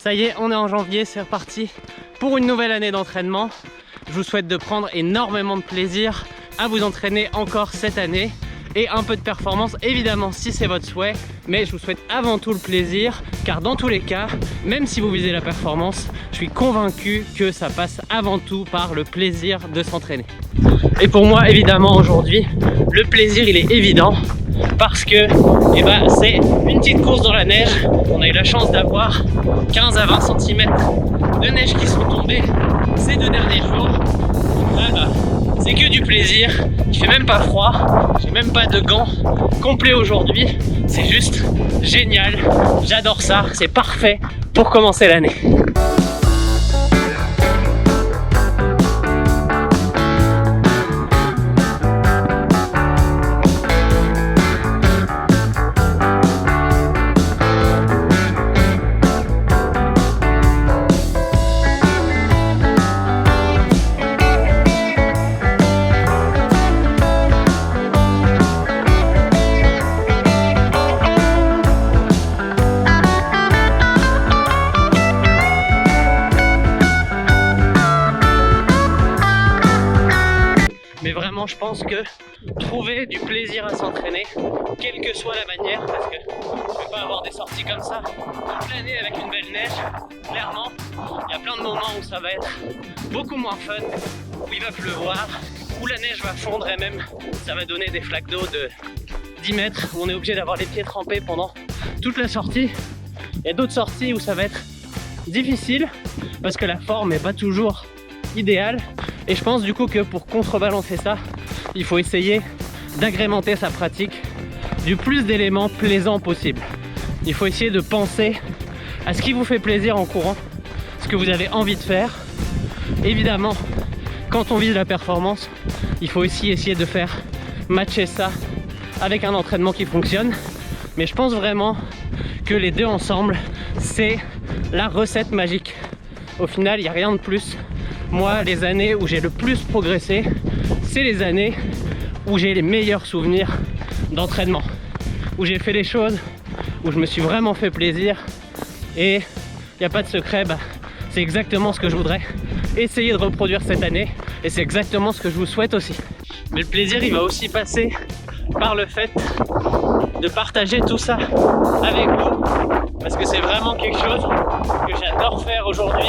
Ça y est, on est en janvier, c'est reparti pour une nouvelle année d'entraînement. Je vous souhaite de prendre énormément de plaisir à vous entraîner encore cette année et un peu de performance évidemment si c'est votre souhait, mais je vous souhaite avant tout le plaisir car dans tous les cas, même si vous visez la performance, je suis convaincu que ça passe avant tout par le plaisir de s'entraîner. Et pour moi évidemment aujourd'hui, le plaisir il est évident parce que c'est une petite course dans la neige. On a eu la chance d'avoir 15 à 20 cm de neige qui sont tombés ces 2 derniers jours. Là, c'est que du plaisir, il fait même pas froid, j'ai même pas de gants complets aujourd'hui, c'est juste génial, j'adore ça, c'est parfait pour commencer l'année. Vraiment, je pense que trouver du plaisir à s'entraîner, quelle que soit la manière, parce que je ne peux pas avoir des sorties comme ça toute l'année avec une belle neige. Clairement, il y a plein de moments où ça va être beaucoup moins fun, où il va pleuvoir, où la neige va fondre et même ça va donner des flaques d'eau de 10 mètres, où on est obligé d'avoir les pieds trempés pendant toute la sortie. Il y a d'autres sorties où ça va être difficile parce que la forme n'est pas toujours idéale. Et je pense du coup que pour contrebalancer ça, il faut essayer d'agrémenter sa pratique du plus d'éléments plaisants possible. Il faut essayer de penser à ce qui vous fait plaisir en courant, ce que vous avez envie de faire. Évidemment, quand on vise la performance, il faut aussi essayer de faire matcher ça avec un entraînement qui fonctionne. Mais je pense vraiment que les deux ensemble, c'est la recette magique. Au final, il n'y a rien de plus. Moi, les années où j'ai le plus progressé, c'est les années où j'ai les meilleurs souvenirs d'entraînement, où j'ai fait des choses, où je me suis vraiment fait plaisir. Et il n'y a pas de secret, c'est exactement ce que je voudrais essayer de reproduire cette année. Et c'est exactement ce que je vous souhaite aussi. Mais le plaisir, il va aussi passer par le fait de partager tout ça avec vous. Parce que c'est vraiment quelque chose que j'adore faire aujourd'hui.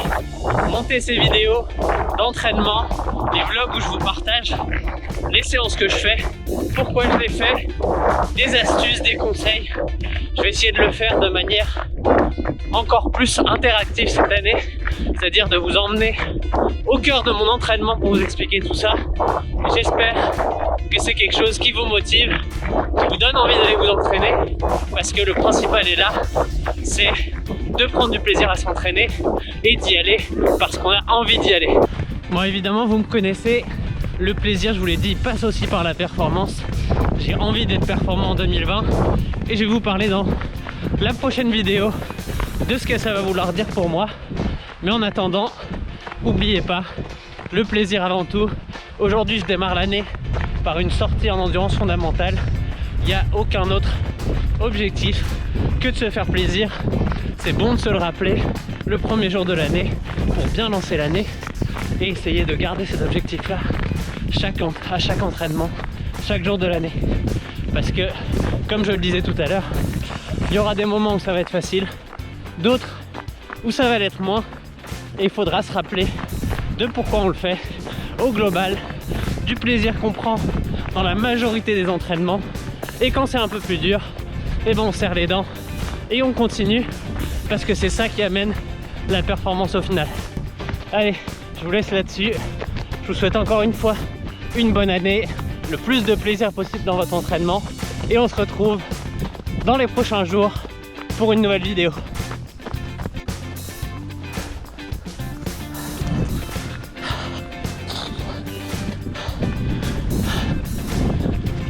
Monter ces vidéos d'entraînement, les vlogs où je vous partage les séances que je fais, pourquoi je les fais, des astuces, des conseils. Je vais essayer de le faire de manière encore plus interactive cette année, c'est-à-dire de vous emmener au cœur de mon entraînement pour vous expliquer tout ça. J'espère que c'est quelque chose qui vous motive, qui vous donne envie d'aller vous entraîner, parce que le principal est là, c'est de prendre du plaisir à s'entraîner et d'y aller parce qu'on a envie d'y aller. Bon, évidemment, vous me connaissez, le plaisir, je vous l'ai dit, passe aussi par la performance. J'ai envie d'être performant en 2020 et je vais vous parler dans la prochaine vidéo de ce que ça va vouloir dire pour moi. Mais en attendant, n'oubliez pas, le plaisir avant tout. Aujourd'hui, je démarre l'année par une sortie en endurance fondamentale. Il n'y a aucun autre objectif que de se faire plaisir. C'est bon de se le rappeler le premier jour de l'année pour bien lancer l'année et essayer de garder cet objectif-là à chaque entraînement, chaque jour de l'année. Parce que, comme je le disais tout à l'heure, il y aura des moments où ça va être facile, d'autres où ça va l'être moins, et il faudra se rappeler de pourquoi on le fait au global, du plaisir qu'on prend dans la majorité des entraînements, et quand c'est un peu plus dur, on serre les dents et on continue parce que c'est ça qui amène la performance au final. Allez, je vous laisse là-dessus. Je vous souhaite encore une fois une bonne année, le plus de plaisir possible dans votre entraînement, et on se retrouve dans les prochains jours pour une nouvelle vidéo.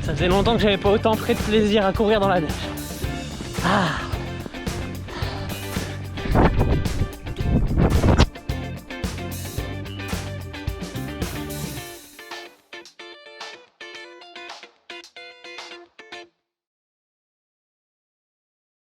Ça faisait longtemps que j'avais pas autant pris de plaisir à courir dans la neige. Ah.